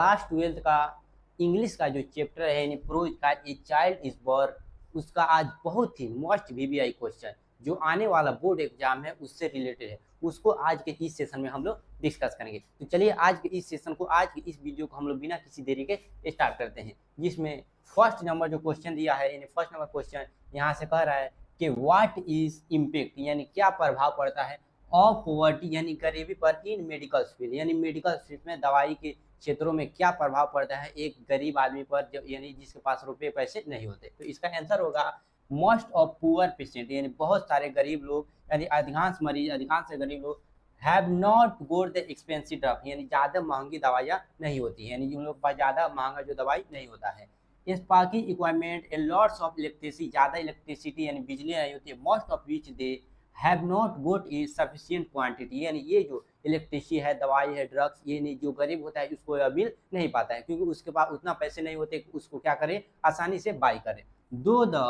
Class 12th का English का जो चैप्टर है यानी प्रोज का ए चाइल्ड इज बॉर्न, उसका आज बहुत ही मस्ट वीवीआई क्वेश्चन जो आने वाला बोर्ड एग्जाम है उससे रिलेटेड है, उसको आज के इस सेशन में हम लोग डिस्कस करेंगे। तो चलिए आज के इस सेशन को, आज के इस वीडियो को हम लोग बिना किसी देरी के स्टार्ट करते हैं, जिसमें फर्स्ट नंबर जो क्वेश्चन दिया है यानी फर्स्ट नंबर क्वेश्चन यहाँ से कह रहा है कि व्हाट इज इम्पैक्ट यानी क्या प्रभाव पड़ता है ऑफ पॉवर्टी यानी गरीबी पर इन मेडिकल फील्ड, यानी मेडिकल फील्ड में दवाई के क्षेत्रों में क्या प्रभाव पड़ता है एक गरीब आदमी पर, जो यानी जिसके पास रुपए पैसे नहीं होते। तो इसका आंसर होगा मोस्ट ऑफ पुअर पेशेंट, यानी बहुत सारे गरीब लोग यानी अधिकांश मरीज, अधिकांश से गरीब लोग have not goat the expensive drug, यानी ज़्यादा महंगी दवाइयाँ नहीं होती हैं, यानी उन लोग के पास ज़्यादा महंगा जो दवाई नहीं होता है। Sparky equipment A lots of electricity, ज़्यादा इलेक्ट्रिसिटी यानी बिजली नहीं होती है, most of which they have not goat a sufficient quantity, यानी ये जो इलेक्ट्रिसिटी है, दवाई है, ड्रग्स, ये नहीं, जो गरीब होता है उसको यह मिल नहीं पाता है क्योंकि उसके पास उतना पैसे नहीं होते कि उसको क्या करे, आसानी से बाई करे। Though the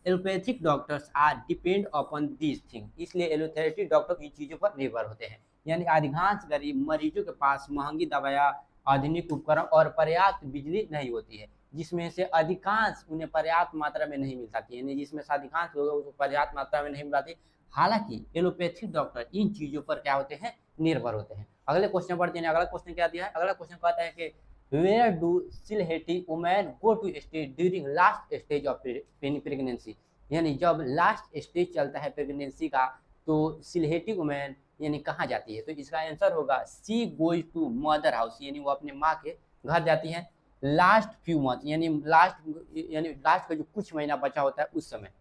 allopathic doctors are depend upon this thing, इसलिए एलोपैथिक डॉक्टर इन चीज़ों पर निर्भर होते हैं, यानी अधिकांश गरीब मरीजों के पास महंगी दवाइयाँ, आधुनिक उपकरण और पर्याप्त बिजली नहीं होती है, जिसमें से अधिकांश उन्हें पर्याप्त मात्रा में नहीं मिल सकती, यानी जिसमें से अधिकांश लोगों को पर्याप्त मात्रा में नहीं मिल पाती। हालांकि एलोपैथिक डॉक्टर इन चीज़ों पर क्या होते हैं, निर्भर होते हैं। अगले क्वेश्चन पढ़ते हैं। अगला क्वेश्चन क्या दिया है? अगला क्वेश्चन कहता है कि where do Sylheti women go to stay during last stage of pregnancy, यानी जब लास्ट स्टेज चलता है प्रेगनेंसी का तो सिलहेटी वुमेन यानी कहाँ जाती है? तो इसका आंसर होगा she goes to mother house, यानी वो अपने माँ के घर जाती है लास्ट फ्यू मंथ, यानी लास्ट का जो कुछ महीना बचा होता है उस समय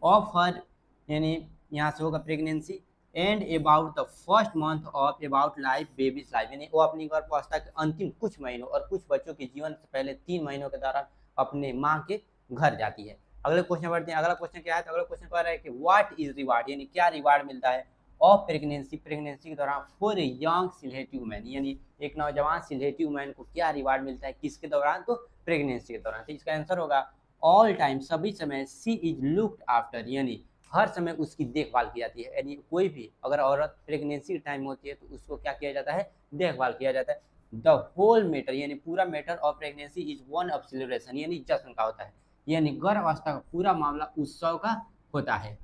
ऑफ हर, यानी यहाँ से होगा pregnancy and about the first month of about life babies life, यानी वो अपनी गर्भावस्था के अंतिम कुछ महीनों और कुछ बच्चों के जीवन से पहले 3 महीनों के दौरान अपने माँ के घर जाती है। अगले क्वेश्चन बढ़ते हैं। अगला क्वेश्चन क्या है? तो अगला क्वेश्चन कह रहा है कि व्हाट इज रिवार्ड, यानी क्या रिवार्ड मिलता है ऑफ प्रेगनेंसी, प्रेगनेंसी के दौरान for a young Sylheti women, यानी एक नौजवान सिलहेटी वुमेन को क्या रिवार्ड मिलता है किसके दौरान? तो प्रेगनेंसी के दौरान। तो इसका आंसर होगा ऑल टाइम, सभी समय सी इज लुक्ड आफ्टर, यानी हर समय उसकी देखभाल की जाती है, यानी कोई भी अगर औरत प्रेगनेंसी टाइम होती है तो उसको क्या किया जाता है, देखभाल किया जाता है। द होल मैटर, यानी पूरा matter of pregnancy is one of celebration, यानी जश्न का होता है, यानी गर्भावस्था का पूरा मामला उत्सव का होता है।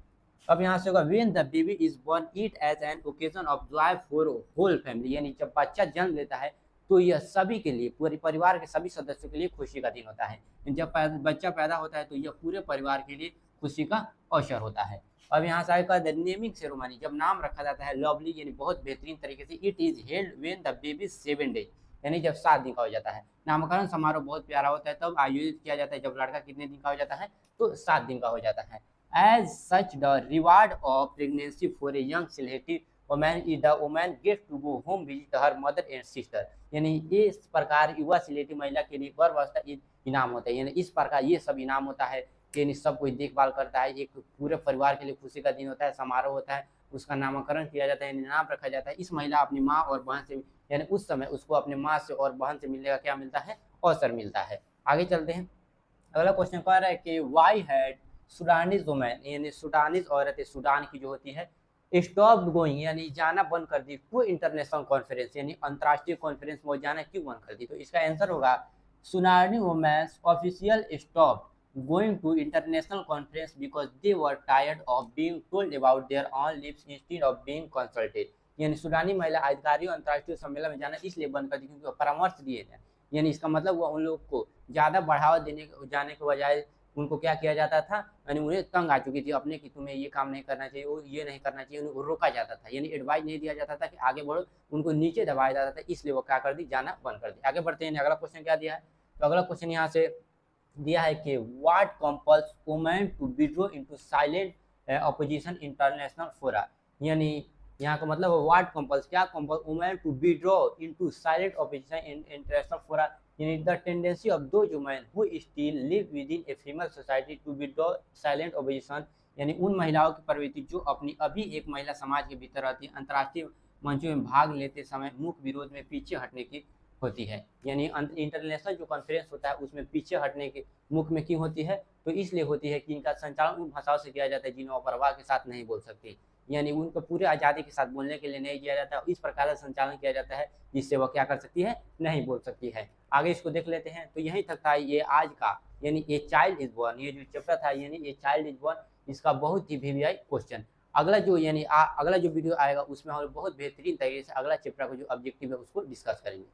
अब यहाँ से होगा when the baby is born it as an occasion of joy for whole family, यानी जब बच्चा जन्म लेता है तो यह सभी के लिए, पूरे परिवार के सभी सदस्यों के लिए खुशी का दिन होता है। जब बच्चा पैदा होता है तो यह पूरे परिवार के लिए खुशी का अवसर होता है। अब यहाँ से आएगा द नेमिंग सेरेमनी, जब नाम रखा जाता है लवली, यानी बहुत बेहतरीन तरीके से। It is held when the baby 7 days, यानी जब 7 दिन का हो जाता है। नामकरण समारोह बहुत प्यारा होता है, तब आयोजित किया जाता है जब लड़का कितने दिन का हो जाता है, तो 7 दिन का हो जाता है। As such the reward of pregnancy for a young Sylheti women is the women get to go home visit her mother and sister, यानी इस प्रकार युवा सिलहेटी महिला के लिए गर्भावस्था इनाम होता है, यानी इस प्रकार ये सब इनाम होता है, यानी सब कोई देखभाल करता है, एक पूरे परिवार के लिए खुशी का दिन होता है, समारोह होता है, उसका नामकरण किया जाता है, नाम रखा जाता है। इस महिला अपनी माँ और बहन से, यानी उस समय उसको अपने माँ से और बहन से मिलने का क्या मिलता है, अवसर मिलता है। आगे चलते हैं। अगला क्वेश्चन कह रहा है कि वाई हैड सूडानीज वुमेन, यानी सूडानीज औरतें, सूडान की जो होती है, स्टॉप गोइंग, यानी जाना बंद कर दी टू इंटरनेशनल कॉन्फ्रेंस, यानी अंतर्राष्ट्रीय कॉन्फ्रेंस में जाना क्यों बंद कर दी? तो इसका आंसर होगा सूडानी women's official stop going to international conference because they were tired of being told about their own lives instead of being consulted, यानी सूडानी महिला अधिकारियों अंतर्राष्ट्रीय सम्मेलन में जाना इसलिए बंद कर दी क्योंकि परामर्श दिए थे, यानी इसका मतलब वो उन लोग को ज़्यादा बढ़ावा जाने के बजाय उनको क्या किया जाता था, यानी उन्हें तंग आ चुकी थी अपने कि तुम्हें ये काम नहीं करना चाहिए, वो ये नहीं करना चाहिए, उनको रोका जाता था, यानी एडवाइस नहीं दिया जाता था कि आगे बढ़ो, उनको नीचे दबाया जाता था, इसलिए वो क्या कर दी, जाना बंद कर दी। आगे बढ़ते हैं। अगला क्वेश्चन क्या दिया है? तो अगला क्वेश्चन यहाँ से दिया है कि what compels women to withdraw into silent opposition international fora, यानी यहाँ का मतलब व्हाट कंपल्स, क्या compels women to withdraw into silent opposition in international fora, यानी the tendency of those women who still live within a female society to withdraw silent opposition, यानी उन महिलाओं की प्रवृत्ति जो अपनी अभी एक महिला समाज के भीतर रहती है, अंतर्राष्ट्रीय मंचों में भाग लेते समय मुख्य विरोध में पीछे हटने की होती है, यानी इंटरनेशनल जो कॉन्फ्रेंस होता है उसमें पीछे हटने के मुख में क्यों होती है? तो इसलिए होती है कि इनका संचालन उन भाषाओं से किया जाता है जिन्हें वो परवाह के साथ नहीं बोल सकती, यानी उनको पूरे आज़ादी के साथ बोलने के लिए नहीं दिया जाता है। इस प्रकार का संचालन किया जाता है जिससे वह क्या कर सकती है, नहीं बोल सकती है। आगे इसको देख लेते हैं। तो यहीं तक था ये आज का, यानी ए चाइल्ड इज बॉर्न, ये जो चैप्टर था यानी ए चाइल्ड इज बॉर्न, इसका बहुत ही वीवीआई क्वेश्चन। अगला जो यानी अगला जो वीडियो आएगा उसमें हम बहुत बेहतरीन तरीके से अगला चैप्टर का जो ऑब्जेक्टिव है उसको डिस्कस करेंगे।